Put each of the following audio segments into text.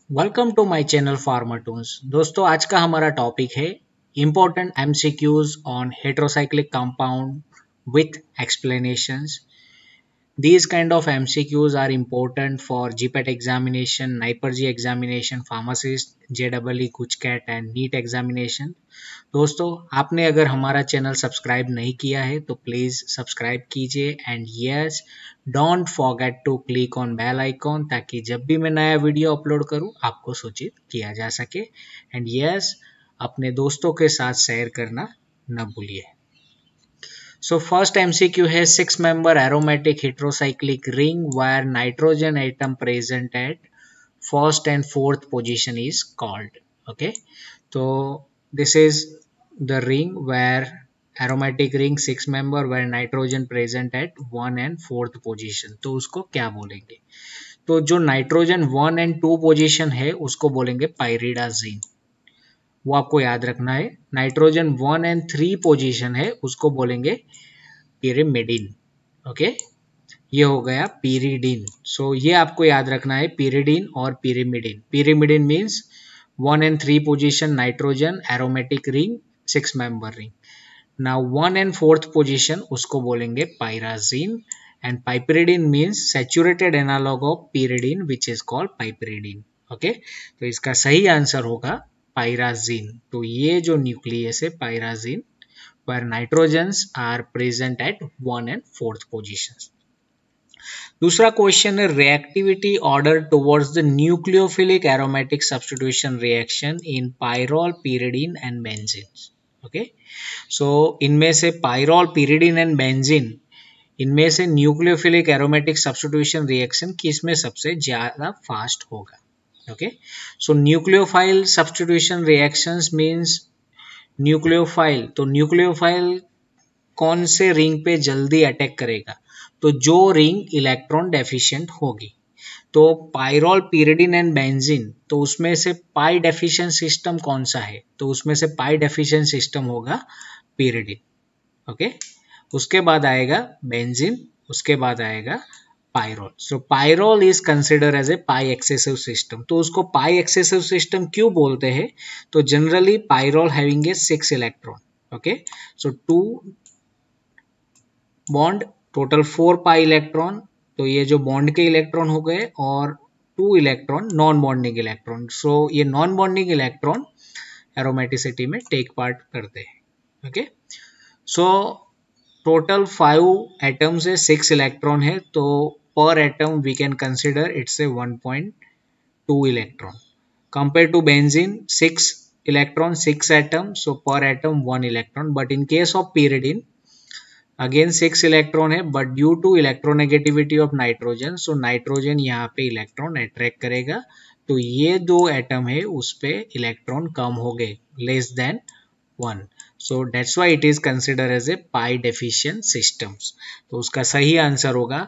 Welcome to my channel pharma toons. दोस्तों आज का हमारा टॉपिक है important MCQs on heterocyclic compound with explanations. These kind of MCQs are important for GPAT examination, NIPER-G examination, pharmacist, JEE, GUJCAT and NEET examination। दोस्तों आपने अगर हमारा channel subscribe नहीं किया है तो प्लीज़ सब्सक्राइब कीजिए and yes don't forget to click on bell icon ताकि जब भी मैं नया वीडियो अपलोड करूं आपको सूचित किया जा सके एंड यस अपने दोस्तों के साथ शेयर करना न भूलिए। So first MCQ है 6-member aromatic heterocyclic ring where nitrogen atom present at first and fourth position is called. Okay, so this is the ring where aromatic ring 6-member where nitrogen present at 1 and 4th position. तो उसको क्या बोलेंगे? तो जो nitrogen 1 and 2 position है उसको बोलेंगे पाइरिडाजीन, वो आपको याद रखना है। नाइट्रोजन 1 and 3 पोजीशन है उसको बोलेंगे पिरिमिडिन। ओके, ये हो गया पिरिडिन। सो ये आपको याद रखना है पिरिडिन और pyrimidine. Pyrimidine means 1 and 3 position nitrogen aromatic ring 6-member ring. Now 1 and 4th position उसको बोलेंगे pyrazine and piperidine means saturated analogue of pyridine which is called piperidine. Okay, तो इसका सही आंसर होगा पाइराजीन। तो ये जो न्यूक्लियस है पाइराजीन where nitrogens are present at 1 and 4th positions। दूसरा क्वेश्चन है reactivity order towards the nucleophilic aromatic substitution reaction in pyrrole, pyridine and benzene। Okay, so इनमें से पायरोल, pyridine and benzene, इनमें से न्यूक्लियोफिलिक एरोमेटिक सब्स्टिट्यूशन रिएक्शन किसमें सबसे ज्यादा fast होगा? Okay, so nucleophile substitution reactions means nucleophile, तो nucleophile कौन से रिंग पे जल्दी अटैक करेगा? तो जो रिंग इलेक्ट्रॉन डेफिशिएंट होगी। तो पायरोल, pyridine एंड बेंजीन, तो उसमें से पाई डेफिशिएंट सिस्टम कौन सा है? तो उसमें से पाई डेफिशिएंट सिस्टम होगा pyridine। ओके, उसके बाद आएगा बेंजीन, उसके बाद आएगा pyrrole. So pyrrole is consider as a pi excessive system. तो उसको पाई एक्सेसिव सिस्टम क्यों बोलते हैं? तो generally pyrrole having a 6 electron. Okay, so 2 bond total 4 pi electron. तो ये जो बॉन्ड के इलेक्ट्रॉन हो गए और 2 इलेक्ट्रॉन नॉन बॉन्डिंग इलेक्ट्रॉन। सो ये नॉन बॉन्डिंग इलेक्ट्रॉन एरोमेटिसिटी में टेक पार्ट करते हैं। ओके, सो टोटल 5 एटम्स है, 6 इलेक्ट्रॉन है, तो per atom we can consider it's a 1.2 electron compare to benzene 6 electron 6 atom, so per atom 1 electron. But in case of pyridine again 6 electron है but due to electronegativity of nitrogen, so nitrogen यहाँ पे electron attract करेगा, तो ये 2 atom है उस पे electron कम हो गए, less than 1। So that's why it is consider as a pi deficient systems. तो उसका सही आंसर होगा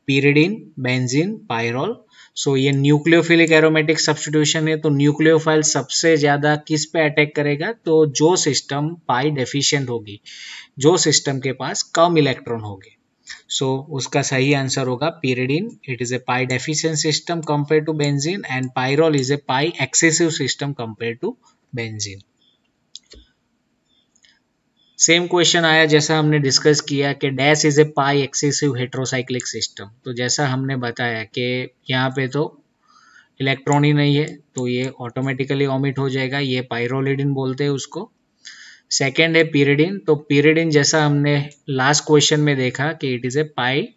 pyridine, बेंजीन, पायरोल। सो ये न्यूक्लियोफिलिक एरोमेटिक सब्स्टिट्यूशन है, तो न्यूक्लियोफाइल सबसे ज्यादा किस पे अटैक करेगा? तो जो सिस्टम पाई डेफिशिएंट होगी, जो सिस्टम के पास कम इलेक्ट्रॉन होंगे। सो उसका सही आंसर होगा pyridine। It is a pi deficient system compare to benzene and pyrrole is a pi excessive system compare to benzene. Same question आया जैसा हमने डिस्कस किया कि dash is a pi excessive heterocyclic system. तो जैसा हमने बताया कि यहाँ पे तो इलेक्ट्रॉन ही नहीं है तो ये ऑटोमेटिकली ओमिट हो जाएगा, ये पाइरोलिडिन बोलते हैं उसको। सेकेंड है pyridine, तो pyridine जैसा हमने लास्ट क्वेश्चन में देखा कि it is a pi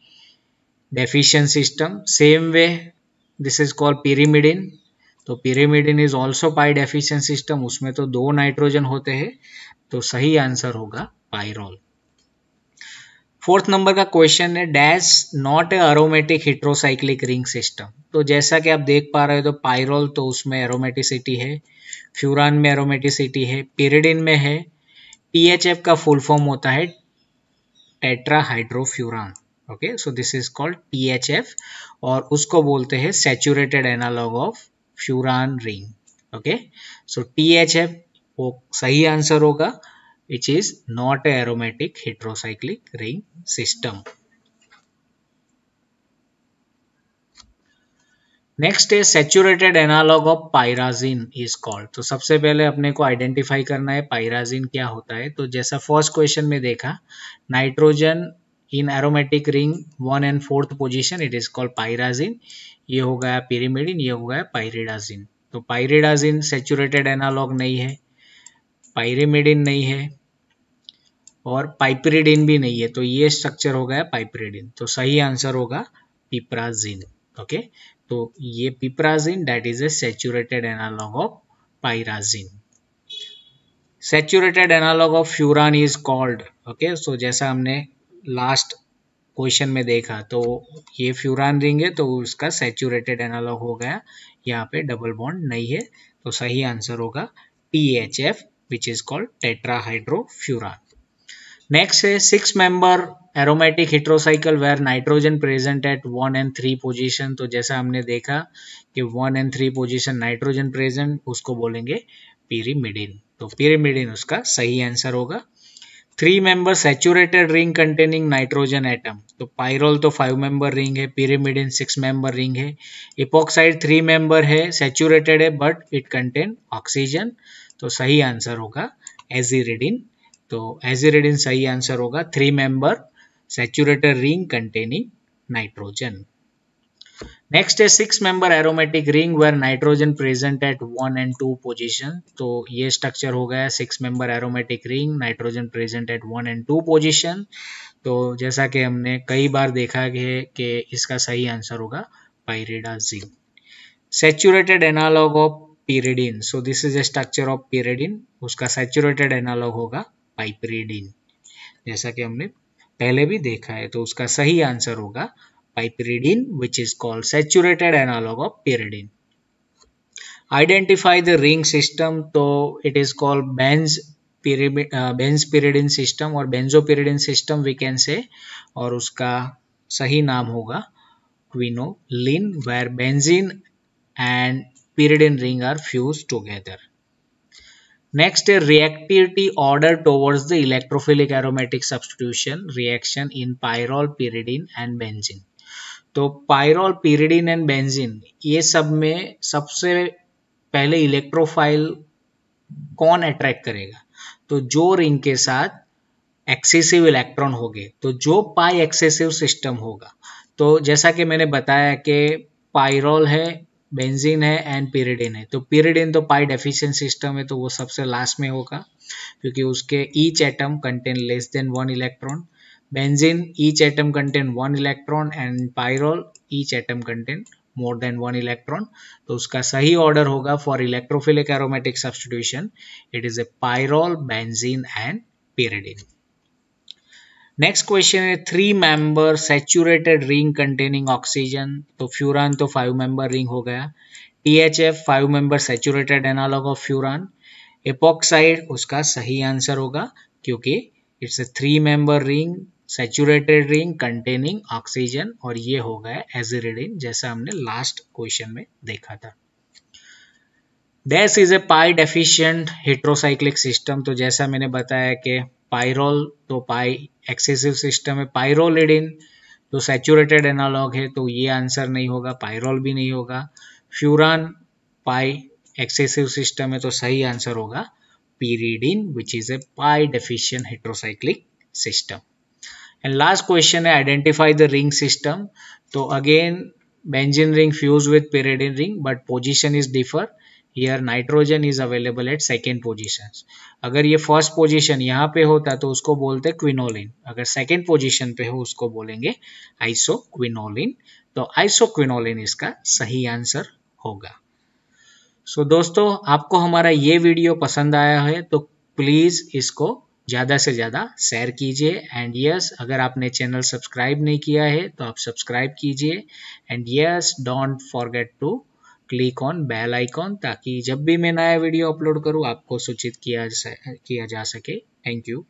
deficient system. Same way this is called pyrimidine, तो pyrimidine is also pi deficient system, उसमें तो 2 नाइट्रोजन होते हैं, तो सही आंसर होगा पायरोल। 4th नंबर का क्वेश्चन है dash not a aromatic heterocyclic ring system. तो जैसा कि आप देख पा रहे हो तो पायरोल तो उसमें एरोमेटिसिटी है, फ्यूरान में एरोमेटिसिटी है, pyridine में है। THF का फुल फॉर्म होता है tetrahydrofuran. Okay, so this is called THF और उसको बोलते हैं saturated analogue of furan ring. Okay, so THF वो सही आंसर होगा, which is not a aromatic heterocyclic ring system. Next है saturated analogue of pyrazine is called. तो सबसे पहले अपने को आइडेंटिफाई करना है पायराजिन क्या होता है। तो जैसा फर्स्ट क्वेश्चन में देखा, nitrogen in aromatic ring 1 and 4th position, it is called pyrazine. ये हो गया पिरिमिडिन, ये हो गया पायरिडाजिन। तो पायरिडाजिन सैचुरेटेड एनालॉग नहीं है, पायरिमिडिन नहीं है और पाइपरिडिन भी नहीं है। तो ये स्ट्रक्चर हो गया पाइपरिडिन। तो सही आंसर होगा पिप्राजिन। ओके, तो ये piperazine that is a saturated analogue of pyrazine. Saturated analogue of furan is called. Okay, so जैसा हमने लास्ट क्वेश्चन में देखा, तो ये फ्यूरान रिंग है तो उसका सैचुरेटेड एनालॉग हो गया। यहाँ पे डबल बॉन्ड नहीं है, तो सही आंसर होगा THF which is called tetrahydrofuran. Next है 6 member aromatic heterocycle where nitrogen present at 1 and 3 position. तो जैसा हमने देखा कि 1 and 3 पोजीशन नाइट्रोजन प्रेजेंट, उसको बोलेंगे पिरिमिडिन। तो पिरिमिडिन उसका सही आंसर होगा। 3 member saturated ring containing nitrogen atom. तो पायरोल तो 5 member रिंग है, पिरिमिडिन 6 member रिंग है। इपोक्साइड 3 member है, सैचुरेटेड है बट इट कंटेन ऑक्सीजन। तो सही आंसर होगा एजिरिडिन। तो एजिरिडिन सही आंसर होगा। 3 member saturated ring containing nitrogen. Next है 6 member aromatic ring where nitrogen present at 1 and 2 position. तो ये स्ट्रक्चर हो गया 6 member aromatic ring, nitrogen present at 1 and 2 position. तो जैसा कि हमने कई बार देखा है कि इसका सही आंसर होगा pyridazine. Saturated analogue of pyridine, so this is a structure of pyridine, उसका सैचुरेटेड एनालॉग होगा पाइपरिडीन, जैसा कि हमने पहले भी देखा है। तो उसका सही आंसर होगा piperidine which is called saturated analogue of pyridine। Identify the ring system. तो it is called benzpyridine system और benzopyridine system we can say, और उसका सही नाम होगा quinoline where benzene and pyridine ring are fused together. Next is reactivity order towards the electrophilic aromatic substitution reaction in pyrrole, pyridine and benzene. तो pyrrole, pyridine and benzene ये सब में सबसे पहले इलेक्ट्रोफाइल कौन अट्रैक्ट करेगा? तो जो रिंग के साथ एक्सेसिव इलेक्ट्रॉन होंगे, तो जो पाई एक्सेसिव सिस्टम होगा। तो जैसा कि मैंने बताया कि पायरोल है, बेंजीन है एंड pyridine है। तो pyridine तो पाई डेफिशिएंट सिस्टम है, तो वो सबसे लास्ट में होगा क्योंकि उसके each atom contain less than 1 electron. Benzene each atom contain 1 electron and pyrrole each atom contain more than 1 electron. तो उसका सही ऑर्डर होगा for electrophilic aromatic substitution, it is a pyrrole, benzene and pyridine। Next question है 3 member saturated ring containing oxygen. तो furan तो 5 member ring हो गया। THF 5 member saturated analogue of furan. Epoxide उसका सही आंसर होगा क्योंकि it's a 3 member ring, saturated ring containing oxygen, और ये हो गया एजिरिडिन जैसा हमने लास्ट क्वेश्चन में देखा था। This is a pi deficient heterocyclic system. तो जैसा मैंने बताया कि पायरोल तो पाई एक्सेसिव सिस्टम है, पायरोलिडिन तो सैचुरेटेड एनालॉग है, तो ये आंसर नहीं होगा, पायरोल भी नहीं होगा। फ्यूरान पाई एक्सेसिव सिस्टम है, तो सही आंसर होगा pyridine which is a pi deficient heterocyclic system. And last question है आइडेंटिफाई द रिंग सिस्टम। तो again benzene ring fuse with pyridine ring but position is differ. Here nitrogen is available at second position. अगर ये first position यहाँ पे होता तो उसको बोलते क्विनोलिन, अगर सेकेंड पोजीशन पे हो उसको बोलेंगे आइसोक्विनोलिन। तो आइसोक्विनोलिन इसका सही आंसर होगा। सो दोस्तों, आपको हमारा ये वीडियो पसंद आया है तो प्लीज इसको ज़्यादा से ज़्यादा शेयर कीजिए। एंड यस, अगर आपने चैनल सब्सक्राइब नहीं किया है तो आप सब्सक्राइब कीजिए। And yes, don't forget to click on bell icon, ताकि जब भी मैं नया वीडियो अपलोड करूं आपको सूचित किया जा सके। Thank you.